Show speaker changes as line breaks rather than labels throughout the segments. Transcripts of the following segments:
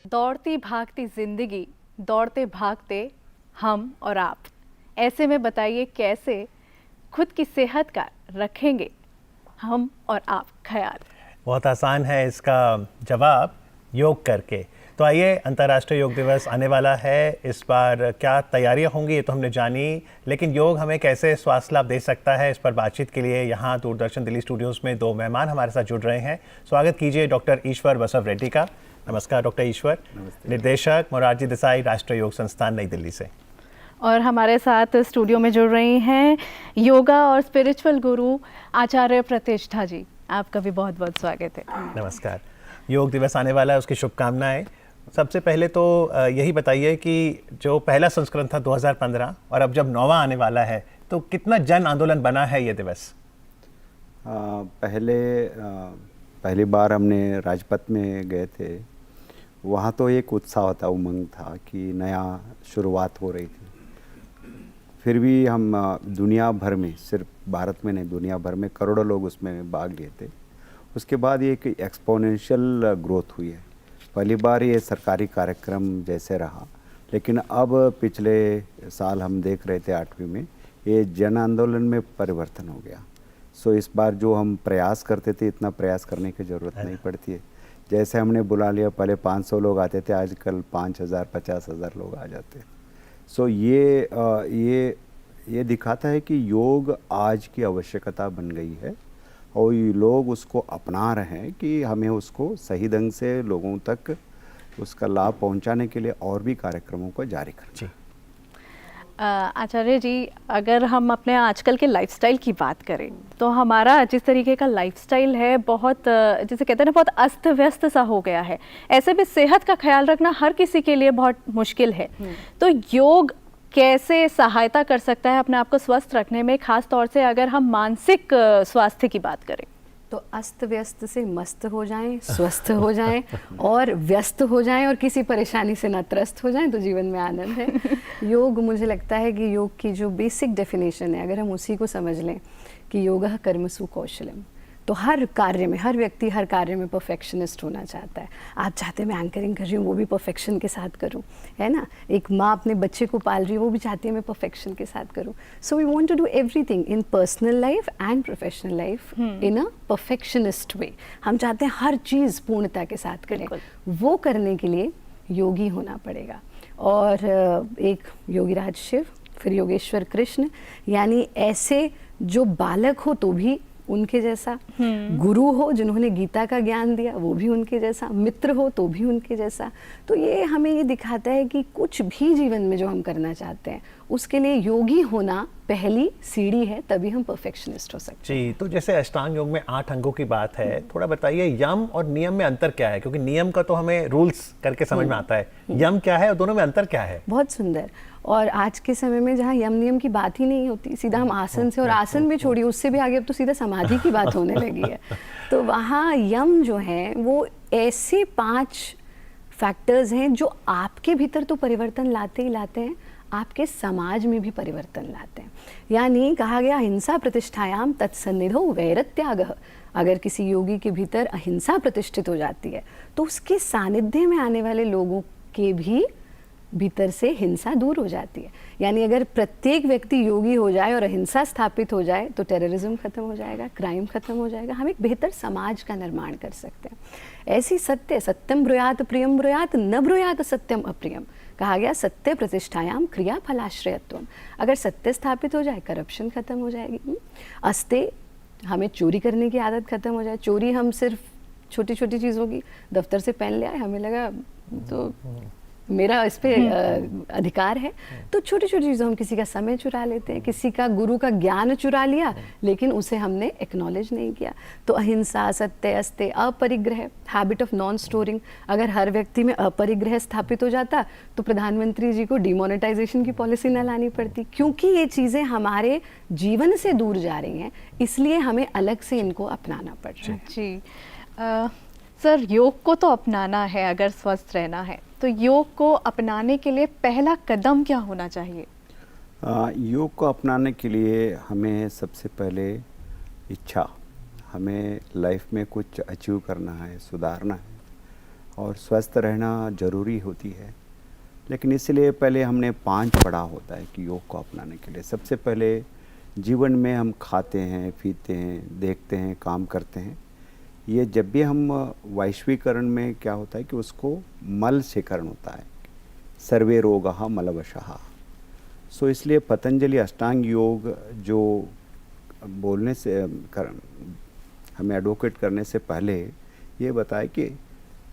दौड़ती भागती जिंदगी, दौड़ते भागते हम और आप। ऐसे में बताइए कैसे खुद की सेहत का रखेंगे हम और आप ख्याल।
बहुत आसान है इसका जवाब, योग करके। तो आइए, अंतर्राष्ट्रीय योग दिवस आने वाला है। इस बार क्या तैयारियां होंगी ये तो हमने जानी, लेकिन योग हमें कैसे स्वास्थ्य लाभ दे सकता है, इस पर बातचीत के लिए यहाँ दूरदर्शन दिल्ली स्टूडियोज़ में दो मेहमान हमारे साथ जुड़ रहे हैं। स्वागत कीजिए डॉक्टर ईश्वर बसव रेड्डी का। नमस्कार डॉक्टर ईश्वर। निर्देशक मोरारजी देसाई, राष्ट्रीय योग संस्थान, नई दिल्ली से।
और हमारे साथ स्टूडियो में जुड़ रही हैं योगा और स्पिरिचुअल गुरु आचार्य प्रतिष्ठा जी। आपका भी बहुत बहुत स्वागत है।
नमस्कार। योग दिवस आने वाला है, उसकी शुभकामनाएं। सबसे पहले तो यही बताइए कि जो पहला संस्करण था 2015 और अब जब 9वां आने वाला है, तो कितना जन आंदोलन बना है ये दिवस?
पहली बार हमने राजपथ में गए थे, वहाँ तो एक उत्साह था, उमंग था कि नया शुरुआत हो रही थी। फिर भी हम दुनिया भर में, सिर्फ भारत में नहीं दुनिया भर में करोड़ों लोग उसमें भाग लिए थे। उसके बाद ये एक एक्सपोनेंशियल ग्रोथ हुई है। पहली बार ये सरकारी कार्यक्रम जैसे रहा, लेकिन अब पिछले साल हम देख रहे थे 8वीं में, ये जन आंदोलन में परिवर्तन हो गया। सो इस बार जो हम प्रयास करते थे, इतना प्रयास करने की ज़रूरत नहीं पड़ती है। जैसे हमने बुला लिया, पहले 500 लोग आते थे, आजकल 5000 50,000 लोग आ जाते हैं। सो ये दिखाता है कि योग आज की आवश्यकता बन गई है और ये लोग उसको अपना रहे हैं कि हमें उसको सही ढंग से लोगों तक उसका लाभ पहुंचाने के लिए और भी कार्यक्रमों को जारी करना।
आचार्य जी, अगर हम अपने आजकल के लाइफस्टाइल की बात करें तो हमारा जिस तरीके का लाइफस्टाइल है बहुत, जिसे कहते हैं ना, बहुत अस्त व्यस्त सा हो गया है। ऐसे में सेहत का ख्याल रखना हर किसी के लिए बहुत मुश्किल है। तो योग कैसे सहायता कर सकता है अपने आप को स्वस्थ रखने में, खास तौर से अगर हम मानसिक स्वास्थ्य की बात करें?
तो अस्त व्यस्त से मस्त हो जाएं, स्वस्थ हो जाएं और व्यस्त हो जाएं और किसी परेशानी से न त्रस्त हो जाएं, तो जीवन में आनंद है। योग, मुझे लगता है कि योग की जो बेसिक डेफिनेशन है, अगर हम उसी को समझ लें कि योगः कर्मसु कौशलम, तो हर कार्य में, हर व्यक्ति हर कार्य में परफेक्शनिस्ट होना चाहता है। आप चाहते हैं मैं एंकरिंग कर रही हूँ, वो भी परफेक्शन के साथ करूँ, है ना। एक माँ अपने बच्चे को पाल रही है, वो भी चाहती है मैं परफेक्शन के साथ करूँ। So we want to do everything in personal life and professional life in a perfectionist way. हम चाहते हैं हर चीज़ पूर्णता के साथ करें। वो करने के लिए योगी होना पड़ेगा। और एक योगीराज शिव, फिर योगेश्वर कृष्ण, यानी ऐसे जो बालक हो तो भी उनके जैसा, गुरु हो जिन्होंने गीता का ज्ञान दिया वो भी उनके जैसा, मित्र हो तो भी उनके जैसा। तो ये हमें ये दिखाता है कि कुछ भी जीवन में जो हम करना चाहते हैं उसके लिए योगी होना पहली सीढ़ी है, तभी हम परफेक्शनिस्ट हो सकते हैं।
जी, तो जैसे अष्टांग योग में 8 अंगों की बात है, थोड़ा बताइए यम और नियम में अंतर क्या है? क्योंकि नियम का तो हमें रूल्स करके समझ में आता है, यम क्या है और दोनों में अंतर क्या है?
बहुत सुंदर। और आज के समय में जहाँ यम नियम की बात ही नहीं होती, सीधा हम आसन से, और आसन भी छोड़िए, उससे भी आगे अब तो सीधा समाधि की बात होने लगी है। तो वहाँ यम जो है वो ऐसे 5 फैक्टर्स हैं जो आपके भीतर तो परिवर्तन लाते ही लाते हैं, आपके समाज में भी परिवर्तन लाते हैं। यानी कहा गया अहिंसा प्रतिष्ठायाम तत्सन्निधौ वैरत्यागः। अगर किसी योगी के भीतर अहिंसा प्रतिष्ठित हो जाती है तो उसके सानिध्य में आने वाले लोगों के भी भीतर से हिंसा दूर हो जाती है। यानी अगर प्रत्येक व्यक्ति योगी हो जाए और अहिंसा स्थापित हो जाए तो टेररिज्म खत्म हो जाएगा, क्राइम खत्म हो जाएगा, हम एक बेहतर समाज का निर्माण कर सकते हैं। ऐसी सत्य, सत्यम ब्रूयात प्रियम ब्रूयात न ब्रूयात सत्यम अप्रियम। कहा गया सत्य प्रतिष्ठायाम क्रिया फलाश्रयत्वम। अगर सत्य स्थापित हो जाए, करप्शन खत्म हो जाएगी। अस्ते, हमें चोरी करने की आदत खत्म हो जाए। चोरी हम सिर्फ छोटी छोटी चीज़ों की, दफ्तर से पेन ले आए, हमें लगा तो मेरा इस पे अधिकार है, तो छोटी छोटी चीज़ों, हम किसी का समय चुरा लेते हैं, किसी का गुरु का ज्ञान चुरा लिया लेकिन उसे हमने एक्नॉलेज नहीं किया। तो अहिंसा, सत्य, अस्ते, अपरिग्रह, हैबिट ऑफ नॉन स्टोरिंग। अगर हर व्यक्ति में अपरिग्रह स्थापित हो जाता तो प्रधानमंत्री जी को डिमोनेटाइजेशन की पॉलिसी न लानी पड़ती। क्योंकि ये चीज़ें हमारे जीवन से दूर जा रही हैं, इसलिए हमें अलग से इनको अपनाना पड़ रहा है।
जी सर, योग को तो अपनाना है अगर स्वस्थ रहना है, तो योग को अपनाने के लिए पहला कदम क्या होना चाहिए?
योग को अपनाने के लिए हमें सबसे पहले इच्छा, हमें लाइफ में कुछ अचीव करना है, सुधारना है, और स्वस्थ रहना ज़रूरी होती है। लेकिन इसलिए पहले हमने 5 पड़ाव होता है कि योग को अपनाने के लिए। सबसे पहले जीवन में हम खाते हैं, पीते हैं, देखते हैं, काम करते हैं। ये जब भी हम वैश्वीकरण में क्या होता है कि उसको मल शेखरण होता है, सर्वे रोगः मलवशः। सो इसलिए पतंजलि अष्टांग योग जो बोलने से हमें एडवोकेट करने से पहले ये बताए कि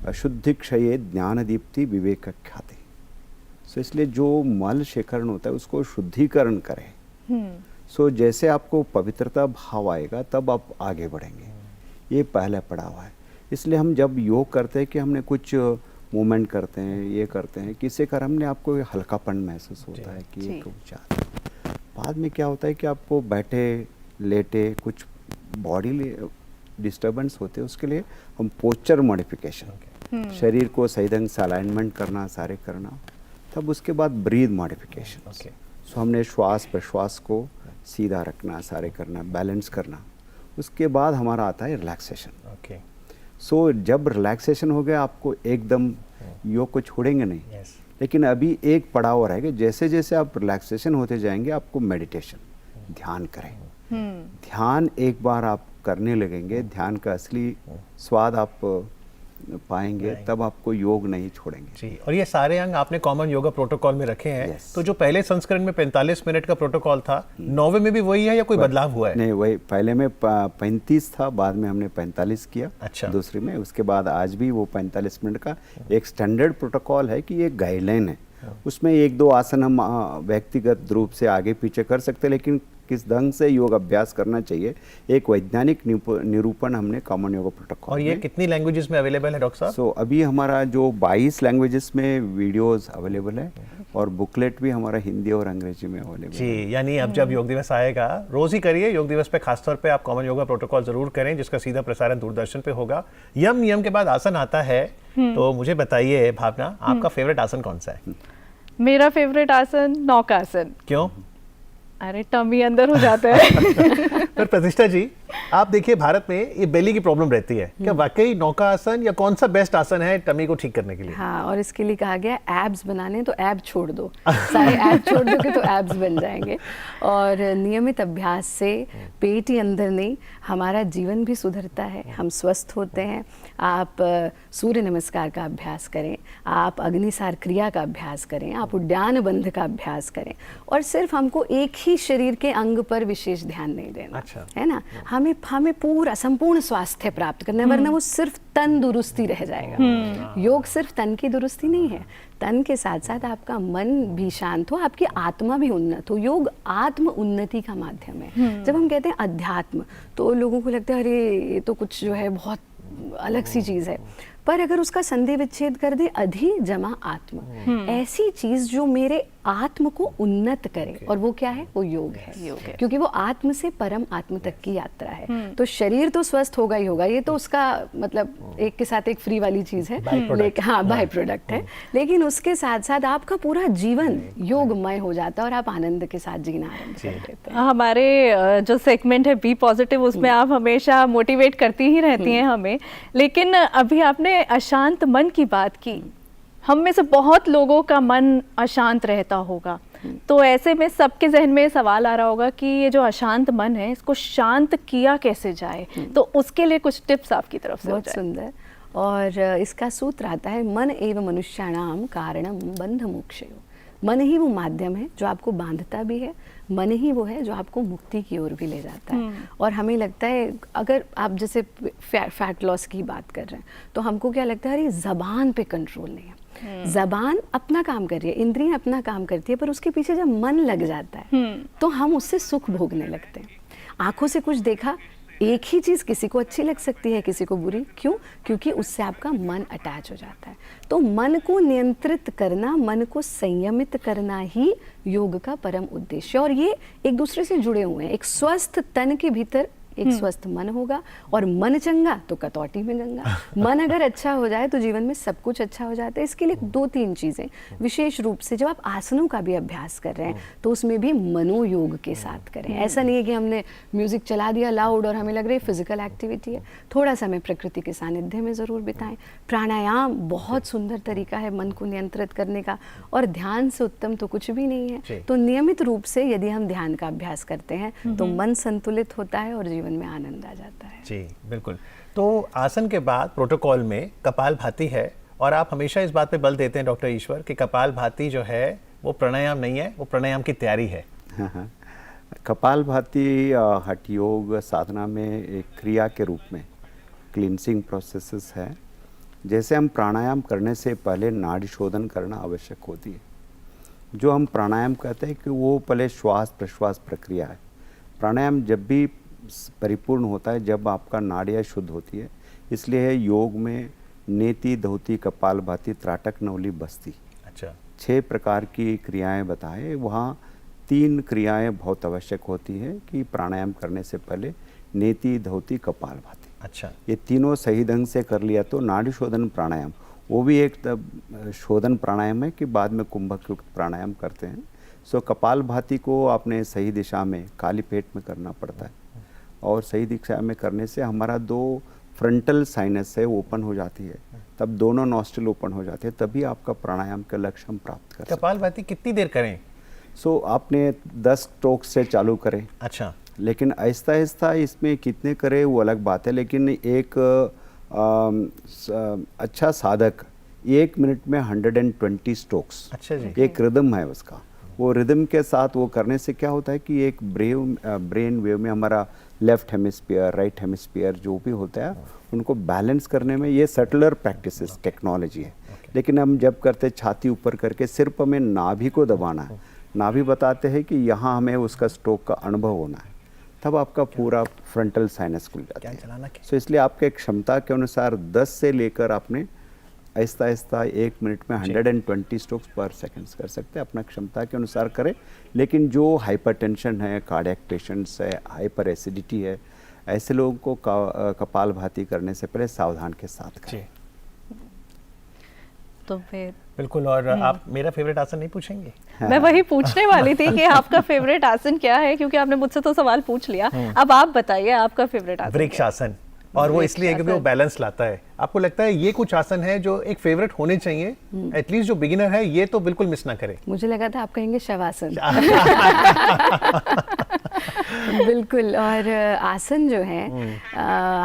अशुद्धि क्षये ज्ञान दीप्ति विवेक ख्याति। सो इसलिए जो मल शेखरण होता है उसको शुद्धिकरण करें। सो जैसे आपको पवित्रता भाव आएगा तब आप आगे बढ़ेंगे। ये पहला पड़ाव है। इसलिए हम जब योग करते हैं कि हमने कुछ मूवमेंट करते हैं, ये करते हैं, किसी कर हमने आपको हल्कापन महसूस होता है कि एक उपचार। बाद में क्या होता है कि आपको बैठे लेटे कुछ बॉडी डिस्टर्बेंस होते हैं, उसके लिए हम पोस्चर मॉडिफिकेशन, शरीर को सही ढंग से अलाइनमेंट करना, सारे करना, तब उसके बाद ब्रीद मॉडिफिकेशन। सो हमने श्वास प्रश्वास को सीधा रखना, सारे करना, बैलेंस करना। उसके बाद हमारा आता है रिलैक्सेशन। सो जब रिलैक्सेशन हो गया आपको एकदम योग को छोड़ेंगे नहीं। लेकिन अभी एक पड़ाव रहेगा, जैसे जैसे आप रिलैक्सेशन होते जाएंगे आपको मेडिटेशन, ध्यान करें। ध्यान एक बार आप करने लगेंगे, ध्यान का असली स्वाद आप पाएंगे, तब आपको योग नहीं छोड़ेंगे।
जी, और ये सारे अंग आपने कॉमन योगा प्रोटोकॉल में रखे हैं।
Yes.
तो जो पहले संस्करण में 45 मिनट का प्रोटोकॉल था, 9वें में भी वही है या कोई बदलाव हुआ है?
नहीं, वही पहले में 35 था, बाद में हमने 45 किया।
अच्छा।
दूसरी में, उसके बाद आज भी वो 45 मिनट का एक स्टैंडर्ड प्रोटोकॉल है कि ये गाइडलाइन है। उसमें 1-2 आसन हम व्यक्तिगत रूप से आगे पीछे कर सकते हैं, लेकिन किस ढंग से योग अभ्यास करना चाहिए एक वैज्ञानिक निरूपण हमने कॉमन योगा प्रोटोकॉल।
और ये कितनी लैंग्वेजेस में अवेलेबल है डॉक्टर साहब?
सो अभी हमारा जो 22 लैंग्वेजेस में वीडियोस अवेलेबल है और बुकलेट भी हमारा हिंदी और अंग्रेजी में अवेलेबल है।
जी, यानी अब जब योग दिवस आएगा, रोज ही करिए योग दिवस पे, खासतौर पे आप कॉमन योगा प्रोटोकॉल जरूर करें, जिसका सीधा प्रसारण दूरदर्शन पे होगा। यम के बाद आसन आता है, तो मुझे बताइए भावना, आपका फेवरेट आसन कौन सा है?
मेरा फेवरेट आसन नौकासन।
क्यों?
अरे टमी अंदर हो जाता है।
पर प्रतिष्ठा जी, आप देखिए भारत में ये बेली की प्रॉब्लम रहती है, क्या वाकई नौका आसन या कौन सा बेस्ट आसन है टमी को ठीक करने के लिए?
हाँ, और इसके लिए कहा गया एब्स बनाने तो एब छोड़ दो, सारे एब छोड़ दोगे तो एब्स बन जाएंगे। और नियमित अभ्यास से पेट ही अंदर नहीं, हमारा जीवन भी सुधरता है, हम स्वस्थ होते हैं। आप सूर्य नमस्कार का अभ्यास करें, आप अग्निसार क्रिया का अभ्यास करें, आप उद्यान बंध का अभ्यास करें, और सिर्फ हमको एक ही शरीर के अंग पर विशेष ध्यान नहीं देना।
अच्छा।
है ना, हमें पूरा संपूर्ण स्वास्थ्य प्राप्त करना है, वरना वो सिर्फ तंदुरुस्ती रह जाएगा। योग सिर्फ तन की दुरुस्ती नहीं है, तन के साथ साथ आपका मन भी शांत हो, आपकी आत्मा भी उन्नत हो। योग आत्म उन्नति का माध्यम है। जब हम कहते हैं अध्यात्म, तो लोगों को लगता है अरे ये तो कुछ जो है बहुत अलग सी चीज है, पर अगर उसका संधि विच्छेद कर दे, अधि जमा आत्म, ऐसी चीज जो मेरे आत्म को उन्नत करे, और वो क्या है? वो योग है। क्योंकि वो आत्म से परम आत्म तक की यात्रा है। तो शरीर तो स्वस्थ होगा ही होगा, ये तो उसका मतलब एक के साथ एक फ्री वाली चीज है, हाँ बाय प्रोडक्ट है। लेकिन उसके साथ साथ आपका पूरा जीवन योगमय हो जाता है और आप आनंद के साथ जीना आरंभ कर देते हैं।
हमारे जो सेगमेंट है बी पॉजिटिव, उसमें आप हमेशा मोटिवेट करती ही रहती हैं हमें, लेकिन अभी आपने अशांत मन की बात की। हम में से बहुत लोगों का मन अशांत रहता होगा, तो ऐसे में सबके जहन में सवाल आ रहा होगा कि ये जो अशांत मन है, इसको शांत किया कैसे जाए? तो उसके लिए कुछ टिप्स आपकी तरफ से।
बहुत सुंदर। और इसका सूत्र आता है, मन एव मनुष्याणाम कारणम बंध मोक्षयो। मन ही वो माध्यम है जो आपको बांधता भी है, मन ही वो है जो आपको मुक्ति की ओर भी ले जाता है। और हमें लगता है, अगर आप जैसे फैट लॉस की बात कर रहे हैं, तो हमको क्या लगता है, अरे जबान पे कंट्रोल नहीं है। जबान अपना काम कर रही है, इंद्रियां अपना काम करती है, पर उसके पीछे जब मन लग जाता है तो हम उससे सुख भोगने लगते हैं। आंखों से कुछ देखा, एक ही चीज किसी को अच्छी लग सकती है, किसी को बुरी। क्यों? क्योंकि उससे आपका मन अटैच हो जाता है। तो मन को नियंत्रित करना, मन को संयमित करना ही योग का परम उद्देश्य, और ये एक दूसरे से जुड़े हुए हैं। एक स्वस्थ तन के भीतर एक स्वस्थ मन होगा, और मन चंगा तो कटौती में गंगा। मन अगर अच्छा हो जाए तो जीवन में सब कुछ अच्छा हो जाता है। इसके लिए 2-3 चीज़ें विशेष रूप से, जब आप आसनों का भी अभ्यास कर रहे हैं तो उसमें भी मनोयोग के साथ करें। ऐसा नहीं है कि हमने म्यूजिक चला दिया लाउड और हमें लग रहा है फिजिकल एक्टिविटी है। थोड़ा समय प्रकृति के सानिध्य में ज़रूर बिताएं। प्राणायाम बहुत सुंदर तरीका है मन को नियंत्रित करने का, और ध्यान से उत्तम तो कुछ भी नहीं है। तो नियमित रूप से यदि हम ध्यान का अभ्यास करते हैं तो मन संतुलित होता है और जीवन में आनंद आ जाता है।
जी बिल्कुल। तो आसन के बाद प्रोटोकॉल में कपालभाति है, और आप हमेशा इस बात पे बल देते हैं डॉक्टर ईश्वर कि कपालभाति जो है वो प्राणायाम नहीं है, वो प्राणायाम की तैयारी है।
हाँ। कपालभाति हठ योग साधना में एक क्रिया के रूप में क्लींसिंग प्रोसेसेस है। जैसे हम प्राणायाम करने से पहले नाड़ी शोधन करना आवश्यक होती है। जो हम प्राणायाम कहते हैं कि वो पहले श्वास प्रश्वास प्रक्रिया है। प्राणायाम जब भी परिपूर्ण होता है जब आपका नाड़ियाँ शुद्ध होती है। इसलिए योग में नेति, धौति, कपालभाति, त्राटक, नवली, बस्ती,
अच्छा
6 प्रकार की क्रियाएं बताएं। वहाँ 3 क्रियाएं बहुत आवश्यक होती है कि प्राणायाम करने से पहले नेति, धौति, कपालभाति।
अच्छा,
ये तीनों सही ढंग से कर लिया तो नाड़ी शोधन प्राणायाम, वो भी एक शोधन प्राणायाम है कि बाद में कुंभक युक्त प्राणायाम करते हैं। सो कपालभाति को आपने सही दिशा में काली पेट में करना पड़ता है, और सही दिशा में करने से हमारा 2 फ्रंटल साइनस है ओपन हो जाती है, तब दोनों नॉस्ट्रिल ओपन हो जाते हैं, तभी आपका प्राणायाम का लक्ष्य हम प्राप्त कर सकते हैं।
कपालभाति कितनी देर करें?
सो आपने 10 स्ट्रोक्स से चालू करें।
अच्छा,
लेकिन आहिस्ता आहिस्ता इसमें कितने करें वो अलग बात है, लेकिन एक अच्छा साधक 1 मिनट में 120 स्ट्रोक्स,
अच्छा जी,
एक रिदम है उसका। वो रिदम के साथ वो करने से क्या होता है कि एक ब्रेन वेव में हमारा लेफ्ट हेमिस्फीयर, राइट हेमिस्फीयर जो भी होता है उनको बैलेंस करने में ये सटलर प्रैक्टिसेस टेक्नोलॉजी है। लेकिन हम जब करते छाती ऊपर करके सिर्फ हमें नाभि को दबाना है, नाभि बताते हैं कि यहाँ हमें उसका स्ट्रोक का अनुभव होना है, तब आपका पूरा फ्रंटल साइनस खुल जाता है। सो इसलिए आपके क्षमता के अनुसार 10 से लेकर आपने आहिस्ता आहिस्ता 1 मिनट में 120 स्ट्रोक्स पर सेकंड्स कर सकते हैं, अपना क्षमता के अनुसार करें। लेकिन जो हाइपरटेंशन है, कार्डियक पेशेंट्स है, हाइपर एसिडिटी है, ऐसे लोगों को कपालभाति करने से पहले सावधान के साथ करें।
तो फिर
बिल्कुल। और आप मेरा फेवरेट आसन नहीं पूछेंगे?
मैं वही पूछने वाली थी कि आपका फेवरेट आसन क्या है, क्योंकि आपने मुझसे तो सवाल पूछ लिया। अब आप बताइए आपका फेवरेट आसन।
वृक्ष आसन, और वो इसलिए क्योंकि वो बैलेंस लाता है। आपको लगता है ये कुछ आसन है जो एक फेवरेट होने चाहिए, एटलीस्ट जो बिगिनर है ये तो बिल्कुल मिस ना करे?
मुझे लगा था आप कहेंगे शवासन। बिल्कुल। और आसन जो है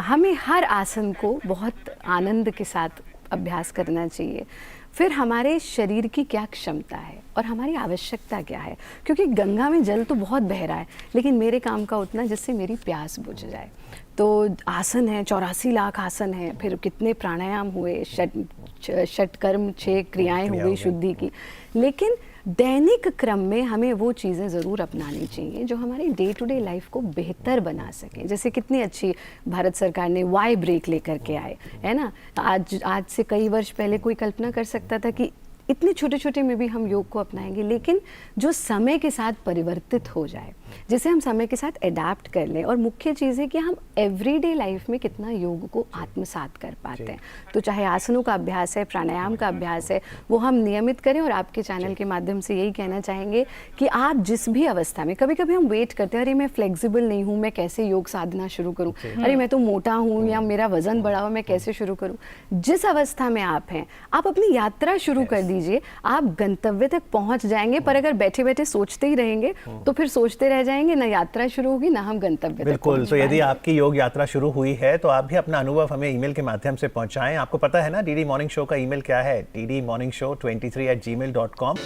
हमें हर आसन को बहुत आनंद के साथ अभ्यास करना चाहिए। फिर हमारे शरीर की क्या क्षमता है और हमारी आवश्यकता क्या है, क्योंकि गंगा में जल तो बहुत बह रहा है, लेकिन मेरे काम का उतना जिससे मेरी प्यास बुझ जाए। तो आसन है, 84 लाख आसन है, फिर कितने प्राणायाम हुए, षटकर्म 6 क्रियाएं हो गई शुद्धि की। लेकिन दैनिक क्रम में हमें वो चीज़ें ज़रूर अपनानी चाहिए जो हमारी डे टू डे लाइफ को बेहतर बना सकें। जैसे कितनी अच्छी भारत सरकार ने वाई ब्रेक लेकर के आए, है ना। आज से कई वर्ष पहले कोई कल्पना कर सकता था कि इतने छोटे छोटे में भी हम योग को अपनाएंगे, लेकिन जो समय के साथ परिवर्तित हो जाए, जिसे हम समय के साथ एडाप्ट कर लें। और मुख्य चीज़ है कि हम एवरीडे लाइफ में कितना योग को आत्मसात कर पाते हैं। तो चाहे आसनों का अभ्यास है, प्राणायाम का अभ्यास है, वो हम नियमित करें। और आपके चैनल के माध्यम से यही कहना चाहेंगे कि आप जिस भी अवस्था में, कभी कभी हम वेट करते हैं, अरे मैं फ्लेक्सिबल नहीं हूँ, मैं कैसे योग साधना शुरू करूँ, अरे मैं तो मोटा हूँ या मेरा वजन बढ़ा हुआ, मैं कैसे शुरू करूँ। जिस अवस्था में आप हैं, आप अपनी यात्रा शुरू कर दीजिए, आप गंतव्य तक पहुंच जाएंगे। पर अगर बैठे बैठे सोचते ही रहेंगे तो फिर सोचते रह जाएंगे, ना यात्रा शुरू होगी ना हम गंतव्य तक।
बिल्कुल। तो यदि आपकी योग यात्रा शुरू हुई है तो आप भी अपना अनुभव हमें ईमेल के माध्यम से पहुंचाएं। आपको पता है ना डीडी मॉर्निंग शो का ईमेल क्या है? ddmorningshow23@gmail.com।